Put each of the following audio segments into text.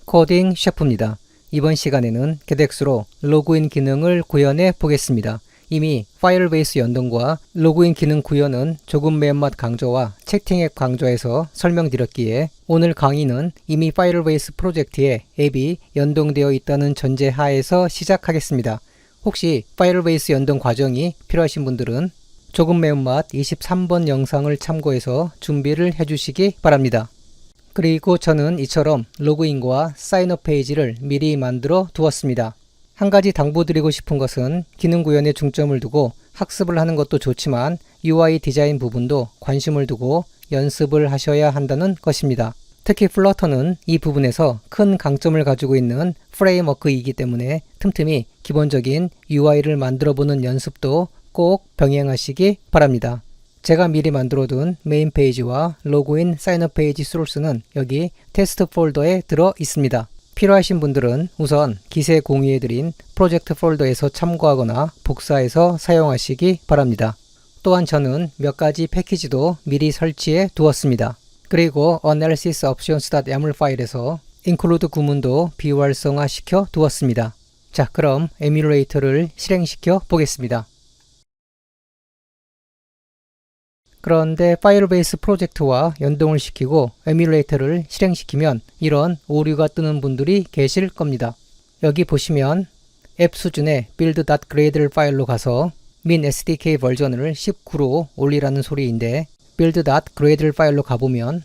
코딩 셰프입니다. 이번 시간에는 getX로 로그인 기능을 구현해 보겠습니다. 이미 파이어베이스 연동과 로그인 기능 구현은 조금 매운맛 강좌와 채팅 앱 강좌에서 설명드렸기에 오늘 강의는 이미 파이어베이스 프로젝트에 앱이 연동되어 있다는 전제 하에서 시작하겠습니다. 혹시 파이어베이스 연동 과정이 필요하신 분들은 조금 매운맛 23번 영상을 참고해서 준비를 해주시기 바랍니다. 그리고 저는 이처럼 로그인과 사인업 페이지를 미리 만들어 두었습니다. 한 가지 당부드리고 싶은 것은 기능 구현에 중점을 두고 학습을 하는 것도 좋지만 UI 디자인 부분도 관심을 두고 연습을 하셔야 한다는 것입니다. 특히 플러터는 이 부분에서 큰 강점을 가지고 있는 프레임워크이기 때문에 틈틈이 기본적인 UI를 만들어보는 연습도 꼭 병행하시기 바랍니다. 제가 미리 만들어둔 메인 페이지와 로그인 사인업 페이지 소스는 여기 테스트 폴더에 들어 있습니다. 필요하신 분들은 우선 기세 공유해드린 프로젝트 폴더에서 참고하거나 복사해서 사용하시기 바랍니다. 또한 저는 몇 가지 패키지도 미리 설치해 두었습니다. 그리고 analysisoptions.yaml 파일에서 include 구문도 비활성화 시켜 두었습니다. 자, 그럼 에뮬레이터를 실행시켜 보겠습니다. 그런데 파이어베이스 프로젝트와 연동을 시키고 에뮬레이터를 실행시키면 이런 오류가 뜨는 분들이 계실 겁니다. 여기 보시면 앱 수준의 build.gradle 파일로 가서 min SDK 버전을 19로 올리라는 소리인데 build.gradle 파일로 가보면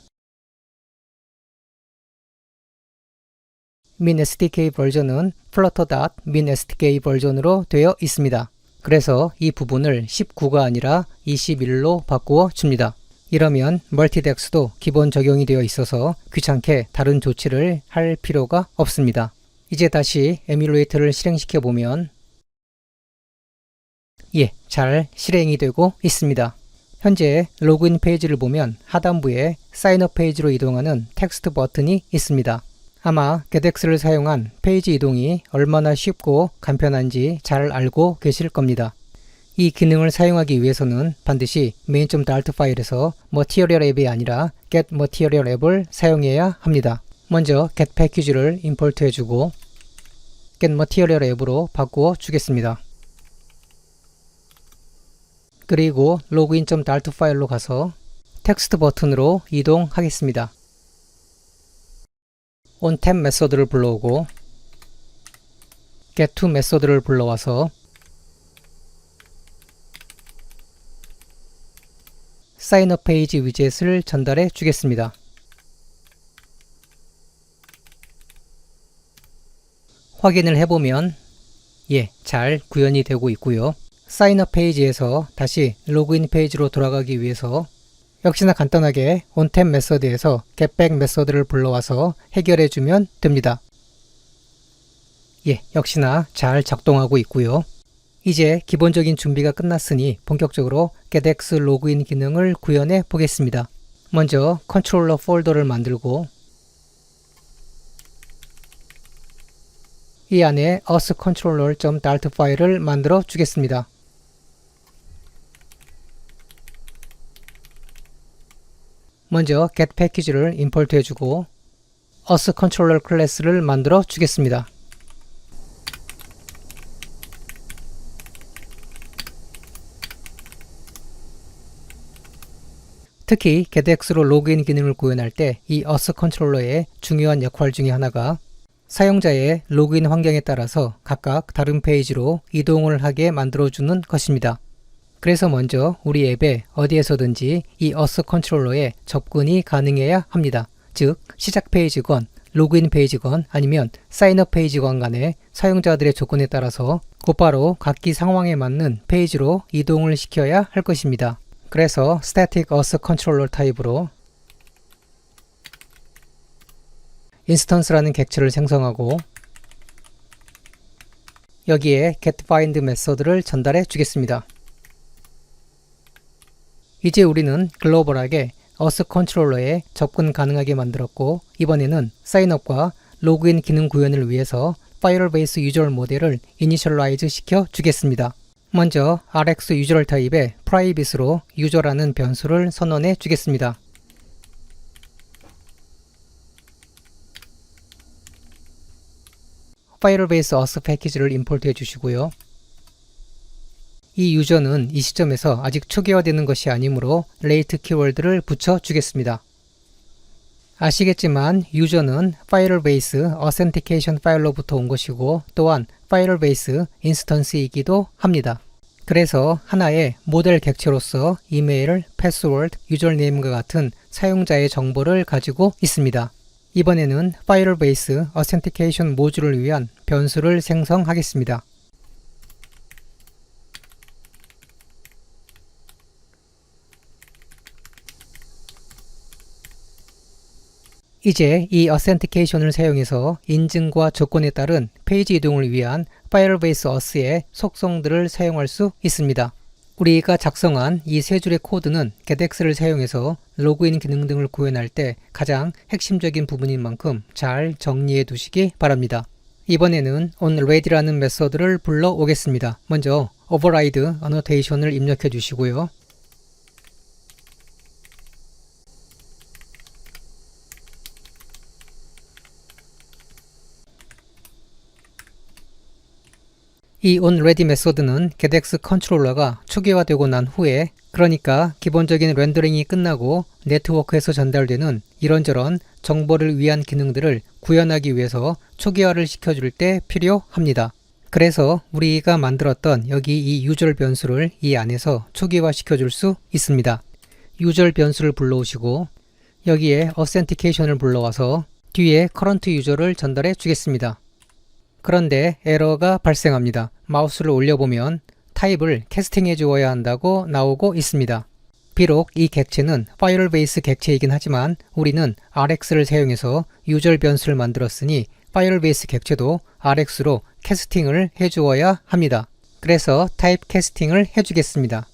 min SDK 버전은 flutter.min SDK 버전으로 되어 있습니다. 그래서 이 부분을 19가 아니라 21로 바꾸어 줍니다. 이러면 멀티덱스도 기본 적용이 되어 있어서 귀찮게 다른 조치를 할 필요가 없습니다. 이제 다시 에뮬레이터를 실행시켜 보면 잘 실행이 되고 있습니다. 현재 로그인 페이지를 보면 하단부에 사인업 페이지로 이동하는 텍스트 버튼이 있습니다. 아마 getX를 사용한 페이지 이동이 얼마나 쉽고 간편한지 잘 알고 계실 겁니다. 이 기능을 사용하기 위해서는 반드시 main.dart 파일에서 material 앱이 아니라 get material 앱을 사용해야 합니다. 먼저 get 패키지를 임포트 해주고 get material 앱으로 바꾸어 주겠습니다. 그리고 login.dart 파일로 가서 텍스트 버튼으로 이동하겠습니다. onTemp 메서드를 불러오고 getTo 메서드를 불러와서 사인업 페이지 위젯을 전달해 주겠습니다. 확인을 해보면 잘 구현이 되고 있고요. 사인업 페이지에서 다시 로그인 페이지로 돌아가기 위해서 역시나 간단하게 onTemp 메서드에서 getBack 메서드를 불러와서 해결해주면 됩니다. 역시나 잘 작동하고 있고요. 이제 기본적인 준비가 끝났으니 본격적으로 getX 로그인 기능을 구현해 보겠습니다. 먼저 컨트롤러 폴더를 만들고 이 안에 usController.dart 파일을 만들어 주겠습니다. 먼저 get 패키지를 임포트 해주고 usController 클래스를 만들어 주겠습니다. 특히 getX로 로그인 기능을 구현할 때 이 usController의 중요한 역할 중에 하나가 사용자의 로그인 환경에 따라서 각각 다른 페이지로 이동을 하게 만들어주는 것입니다. 그래서 먼저 우리 앱에 어디에서든지 이 usController에 접근이 가능해야 합니다. 즉 시작 페이지건, 로그인 페이지건 아니면 사인업 페이지건 간에 사용자들의 조건에 따라서 곧바로 각기 상황에 맞는 페이지로 이동을 시켜야 할 것입니다. 그래서 static usController 타입으로 인스턴스라는 객체를 생성하고 여기에 getFind 메서드를 전달해 주겠습니다. 이제 우리는 글로벌하게 usController에 접근 가능하게 만들었고 이번에는 사인업과 로그인 기능 구현을 위해서 파이어베이스 유저럴 모델을 이니셜라이즈 시켜 주겠습니다. 먼저 rx 유저럴 타입의 private로 유저라는 변수를 선언해 주겠습니다. Firebase Auth 패키지를 임포트 해주시고요. 이 유저는 이 시점에서 아직 초기화되는 것이 아니므로 late 키워드를 붙여주겠습니다. 아시겠지만 유저는 Firebase Authentication 파일로부터 온 것이고 또한 Firebase 인스턴스이기도 합니다. 그래서 하나의 모델 객체로서 이메일, 패스워드, 유저네임과 같은 사용자의 정보를 가지고 있습니다. 이번에는 Firebase Authentication 모듈을 위한 변수를 생성하겠습니다. 이제 이 Authentication을 사용해서 인증과 조건에 따른 페이지 이동을 위한 Firebase Auth의 속성들을 사용할 수 있습니다. 우리가 작성한 이 세 줄의 코드는 getX를 사용해서 로그인 기능 등을 구현할 때 가장 핵심적인 부분인 만큼 잘 정리해 두시기 바랍니다. 이번에는 onReady라는 메서드를 불러오겠습니다. 먼저 override annotation을 입력해 주시고요. 이 onReady 메소드는 getX 컨트롤러가 초기화되고 난 후에, 그러니까 기본적인 렌더링이 끝나고 네트워크에서 전달되는 이런저런 정보를 위한 기능들을 구현하기 위해서 초기화를 시켜줄 때 필요합니다. 그래서 우리가 만들었던 여기 이 user 변수를 이 안에서 초기화 시켜줄 수 있습니다. user 변수를 불러오시고 여기에 authentication을 불러와서 뒤에 current user를 전달해 주겠습니다. 그런데 에러가 발생합니다. 마우스를 올려보면 타입을 캐스팅해 주어야 한다고 나오고 있습니다. 비록 이 객체는 Firebase 객체이긴 하지만 우리는 RX를 사용해서 유저 변수를 만들었으니 Firebase 객체도 RX로 캐스팅을 해 주어야 합니다. 그래서 타입 캐스팅을 해주겠습니다.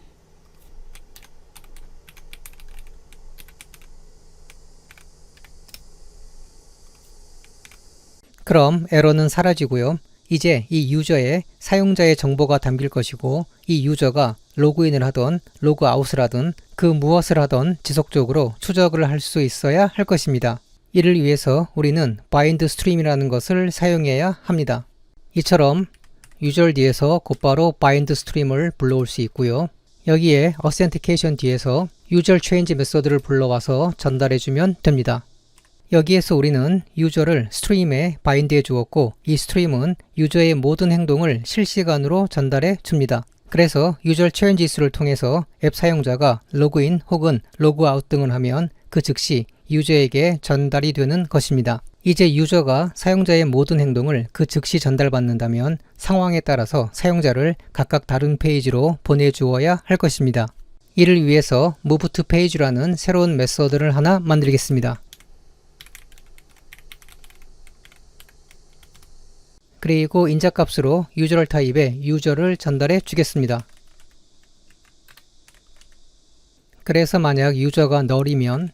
그럼 에러는 사라지고요. 이제 이 유저의 사용자의 정보가 담길 것이고 이 유저가 로그인을 하던 로그아웃을 하던 그 무엇을 하던 지속적으로 추적을 할 수 있어야 할 것입니다. 이를 위해서 우리는 bind stream이라는 것을 사용해야 합니다. 이처럼 유저 뒤에서 곧바로 bind stream을 불러올 수 있고요. 여기에 authentication 뒤에서 user change 메소드를 불러와서 전달해주면 됩니다. 여기에서 우리는 유저를 스트림에 바인드해 주었고 이 스트림은 유저의 모든 행동을 실시간으로 전달해 줍니다. 그래서 유저 체인지스를 통해서 앱 사용자가 로그인 혹은 로그아웃 등을 하면 그 즉시 유저에게 전달이 되는 것입니다. 이제 유저가 사용자의 모든 행동을 그 즉시 전달받는다면 상황에 따라서 사용자를 각각 다른 페이지로 보내주어야 할 것입니다. 이를 위해서 move to page라는 새로운 메서드를 하나 만들겠습니다. 그리고 인자값으로 유저 타입에 유저를 전달해 주겠습니다. 그래서 만약 유저가 널이면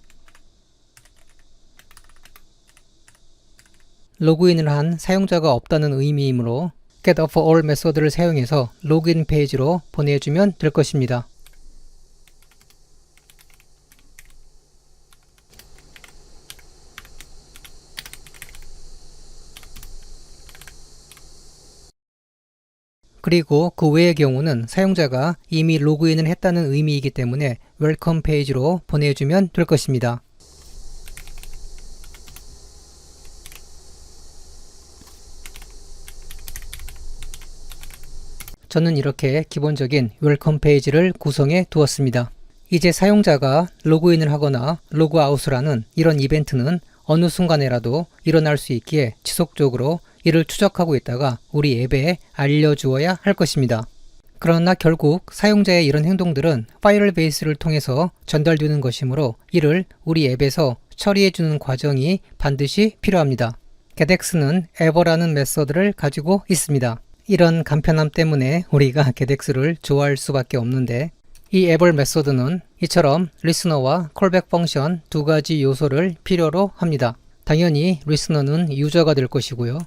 로그인을 한 사용자가 없다는 의미이므로 getOfAll 메소드를 사용해서 로그인 페이지로 보내주면 될 것입니다. 그리고 그 외의 경우는 사용자가 이미 로그인을 했다는 의미이기 때문에 웰컴 페이지로 보내주면 될 것입니다. 저는 이렇게 기본적인 웰컴 페이지를 구성해 두었습니다. 이제 사용자가 로그인을 하거나 로그아웃을 하는 이런 이벤트는 어느 순간에라도 일어날 수 있기에 지속적으로 이를 추적하고 있다가 우리 앱에 알려주어야 할 것입니다. 그러나 결국 사용자의 이런 행동들은 Firebase를 통해서 전달되는 것이므로 이를 우리 앱에서 처리해주는 과정이 반드시 필요합니다. getX는 ever라는 메서드를 가지고 있습니다. 이런 간편함 때문에 우리가 getX를 좋아할 수밖에 없는데 이 ever 메서드는 이처럼 리스너와 콜백 펑션 두 가지 요소를 필요로 합니다. 당연히 리스너는 유저가 될 것이고요.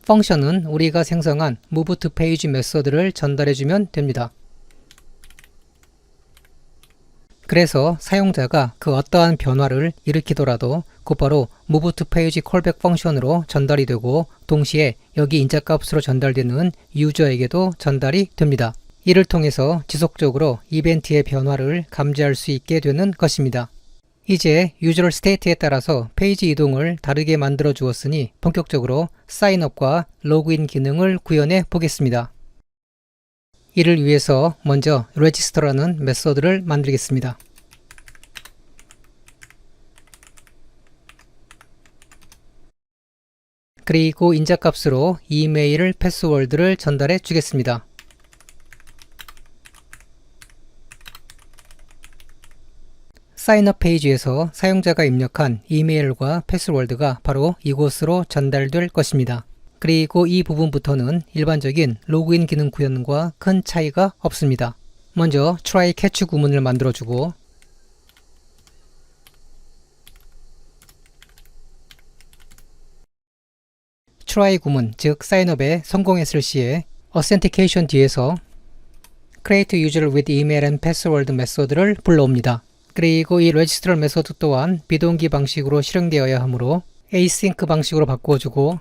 펑션은 우리가 생성한 move to page 메서드를 전달해주면 됩니다. 그래서 사용자가 그 어떠한 변화를 일으키더라도 곧바로 move to page callback 펑션으로 전달이 되고 동시에 여기 인자값으로 전달되는 유저에게도 전달이 됩니다. 이를 통해서 지속적으로 이벤트의 변화를 감지할 수 있게 되는 것입니다. 이제 유저 스테이트에 따라서 페이지 이동을 다르게 만들어 주었으니 본격적으로 사인업과 로그인 기능을 구현해 보겠습니다. 이를 위해서 먼저 register라는 메소드를 만들겠습니다. 그리고 인자값으로 이메일 패스워드를 전달해 주겠습니다. 사인업 페이지에서 사용자가 입력한 이메일과 패스워드가 바로 이곳으로 전달될 것입니다. 그리고 이 부분부터는 일반적인 로그인 기능 구현과 큰 차이가 없습니다. 먼저 try catch 구문을 만들어주고 try 구문, 즉 사인업에 성공했을 시에 authentication 뒤에서 create user with email and password 메소드를 불러옵니다. 그리고 이 register 메소드 또한 비동기 방식으로 실행되어야 하므로 async 방식으로 바꾸어주고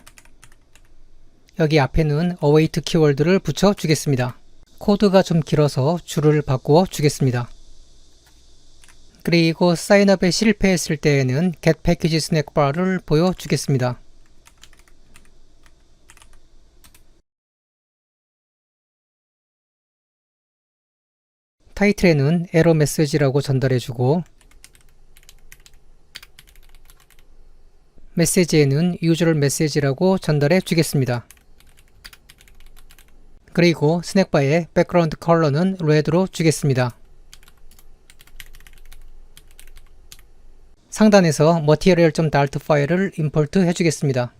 여기 앞에는 await 키워드를 붙여 주겠습니다. 코드가 좀 길어서 줄을 바꾸어 주겠습니다. 그리고 사인업에 실패했을 때에는 get package snack bar를 보여주겠습니다. 타이틀에는 에러 메시지라고 전달해주고 메시지에는 유저럴 메시지라고 전달해 주겠습니다. 그리고 스낵바의 백그라운드 컬러는 레드로 주겠습니다. 상단에서 material.dart 파일을 임포트 해주겠습니다.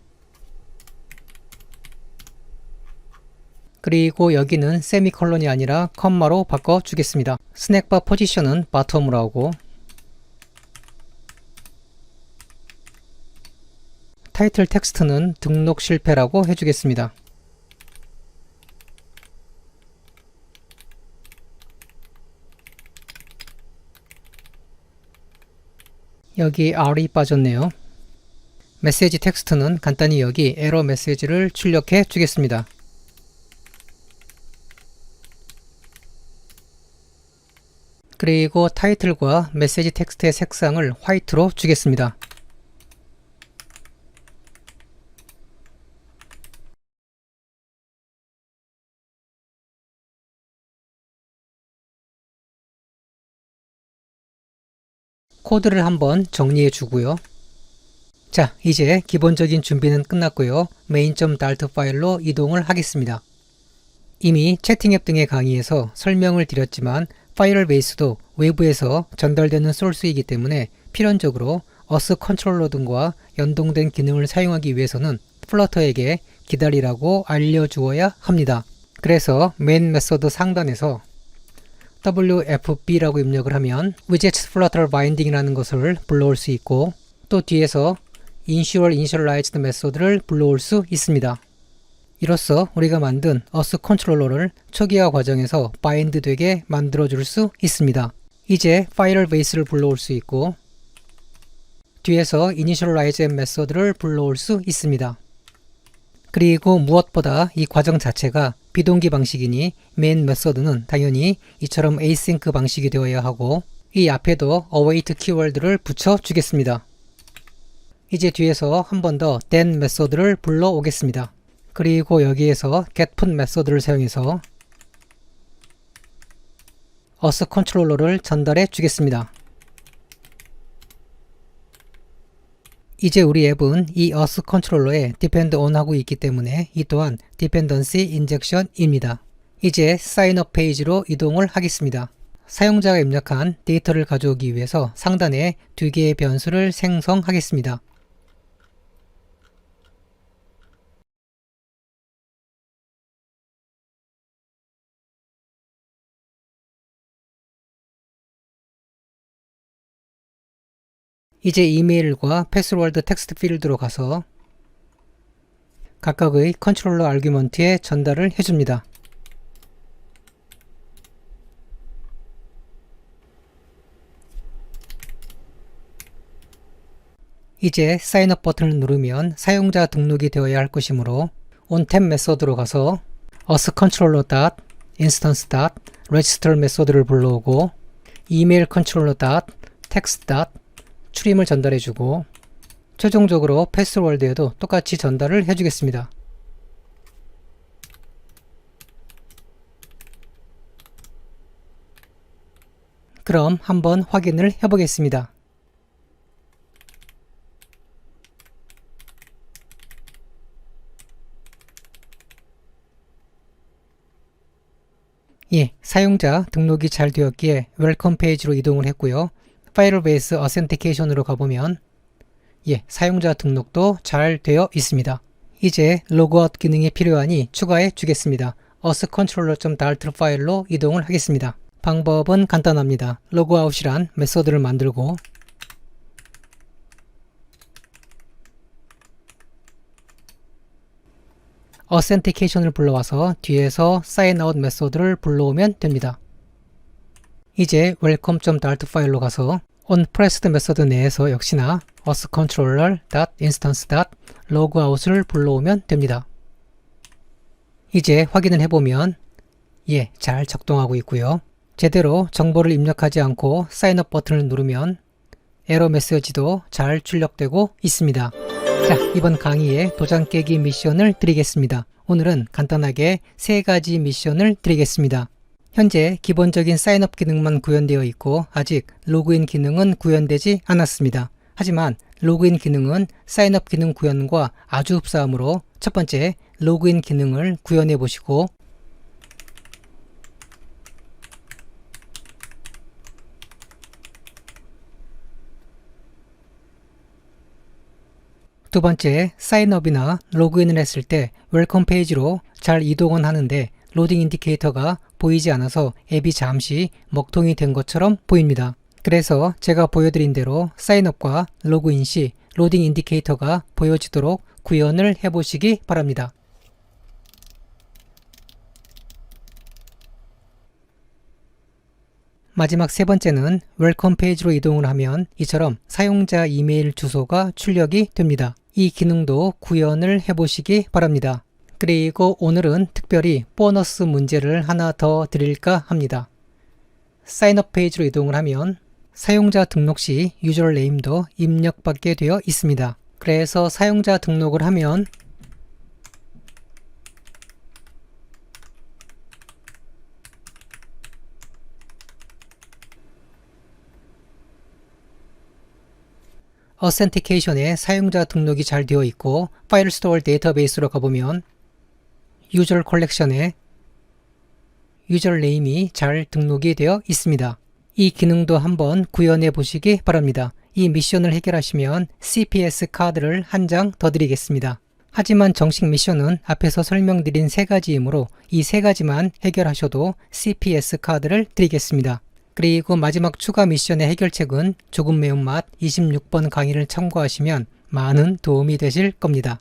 그리고 여기는 세미콜론이 아니라 컴마로 바꿔주겠습니다. 스낵바 포지션은 바텀으로 하고 타이틀 텍스트는 등록 실패라고 해주겠습니다. 여기 R이 빠졌네요. 메시지 텍스트는 간단히 여기 에러 메시지를 출력해 주겠습니다. 그리고 타이틀과 메시지 텍스트의 색상을 화이트로 주겠습니다. 코드를 한번 정리해 주고요. 자, 이제 기본적인 준비는 끝났고요. main.dart 파일로 이동을 하겠습니다. 이미 채팅 앱 등의 강의에서 설명을 드렸지만 파이어베이스도 외부에서 전달되는 소스이기 때문에 필연적으로 어스 컨트롤러 등과 연동된 기능을 사용하기 위해서는 플러터에게 기다리라고 알려주어야 합니다. 그래서 메인 메서드 상단에서 WFB라고 입력을 하면 widgets flutter binding이라는 것을 불러올 수 있고 또 뒤에서 ensure initialized 메소드를 불러올 수 있습니다. 이로써 우리가 만든 어스 컨트롤러를 초기화 과정에서 바인드 되게 만들어 줄 수 있습니다. 이제 파이어베이스를 불러올 수 있고 뒤에서 initialize 메소드를 불러올 수 있습니다. 그리고 무엇보다 이 과정 자체가 비동기 방식이니 메인 메소드는 당연히 이처럼 async 방식이 되어야 하고 이 앞에도 await 키워드를 붙여 주겠습니다. 이제 뒤에서 한 번 더 then 메소드를 불러오겠습니다. 그리고 여기에서 getPut 메소드를 사용해서 어스 컨트롤러를 전달해 주겠습니다. 이제 우리 앱은 이 어스 컨트롤러에 depend on 하고 있기 때문에 이 또한 dependency injection입니다. 이제 사인업 페이지로 이동을 하겠습니다. 사용자가 입력한 데이터를 가져오기 위해서 상단에 두 개의 변수를 생성하겠습니다. 이제 이메일과 패스워드 텍스트 필드로 가서 각각의 컨트롤러 아규먼트에 전달을 해줍니다. 이제 사인업 버튼을 누르면 사용자 등록이 되어야 할 것이므로 onTap 메소드로 가서 asController.instance.register 메소드를 불러오고 이메일 controller.text. 추림을 전달해주고 최종적으로 패스워드에도 똑같이 전달을 해주겠습니다. 그럼 한번 확인을 해보겠습니다. 예, 사용자 등록이 잘 되었기에 웰컴 페이지로 이동을 했고요. 파이어베이스 어센티케이션으로 가보면 예, 사용자 등록도 잘 되어 있습니다. 이제 로그아웃 기능이 필요하니 추가해 주겠습니다. asController.dart 파일로 이동을 하겠습니다. 방법은 간단합니다. 로그아웃이란 메소드를 만들고 어센티케이션을 불러와서 뒤에서 사인아웃 메소드를 불러오면 됩니다. 이제 welcome.dart 파일로 가서 onPressed 메소드 내에서 역시나 asController.instance.logout을 불러오면 됩니다. 이제 확인을 해보면 예, 잘 작동하고 있고요. 제대로 정보를 입력하지 않고 사인업 버튼을 누르면 에러 메시지도 잘 출력되고 있습니다. 자, 이번 강의에 도장 깨기 미션을 드리겠습니다. 오늘은 간단하게 3가지 미션을 드리겠습니다. 현재 기본적인 사인업 기능만 구현되어 있고 아직 로그인 기능은 구현되지 않았습니다. 하지만 로그인 기능은 사인업 기능 구현과 아주 흡사하므로 첫 번째 로그인 기능을 구현해 보시고 두 번째, 사인업이나 로그인을 했을 때 웰컴 페이지로 잘 이동은 하는데 로딩 인디케이터가 보이지 않아서 앱이 잠시 먹통이 된 것처럼 보입니다. 그래서 제가 보여드린 대로 사인업과 로그인 시 로딩 인디케이터가 보여지도록 구현을 해보시기 바랍니다. 마지막 세 번째는 웰컴 페이지로 이동을 하면 이처럼 사용자 이메일 주소가 출력이 됩니다. 이 기능도 구현을 해보시기 바랍니다. 그리고 오늘은 특별히 보너스 문제를 하나 더 드릴까 합니다. 사인업 페이지로 이동을 하면 사용자 등록 시 유저네임도 입력받게 되어 있습니다. 그래서 사용자 등록을 하면 어센티케이션에 사용자 등록이 잘 되어 있고 파일 스토어 데이터베이스로 가보면 유저 컬렉션에 유저네임이 잘 등록이 되어 있습니다. 이 기능도 한번 구현해 보시기 바랍니다. 이 미션을 해결하시면 CPS 카드를 한 장 더 드리겠습니다. 하지만 정식 미션은 앞에서 설명드린 3가지이므로 이 3가지만 해결하셔도 CPS 카드를 드리겠습니다. 그리고 마지막 추가 미션의 해결책은 조금 매운맛 26번 강의를 참고하시면 많은 도움이 되실 겁니다.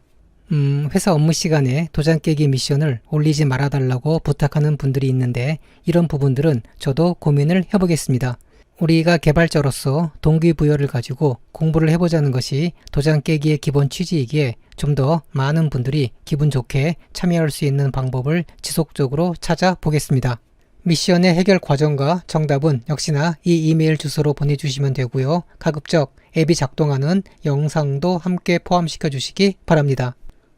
회사 업무 시간에 도장 깨기 미션을 올리지 말아달라고 부탁하는 분들이 있는데 이런 부분들은 저도 고민을 해보겠습니다. 우리가 개발자로서 동기부여를 가지고 공부를 해보자는 것이 도장 깨기의 기본 취지이기에 좀 더 많은 분들이 기분 좋게 참여할 수 있는 방법을 지속적으로 찾아보겠습니다. 미션의 해결 과정과 정답은 역시나 이 이메일 주소로 보내주시면 되고요. 가급적 앱이 작동하는 영상도 함께 포함시켜 주시기 바랍니다.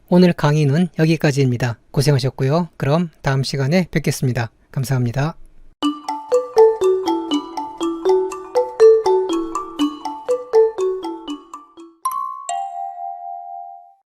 오늘 강의는 여기까지입니다. 고생하셨고요. 그럼 다음 시간에 뵙겠습니다. 감사합니다.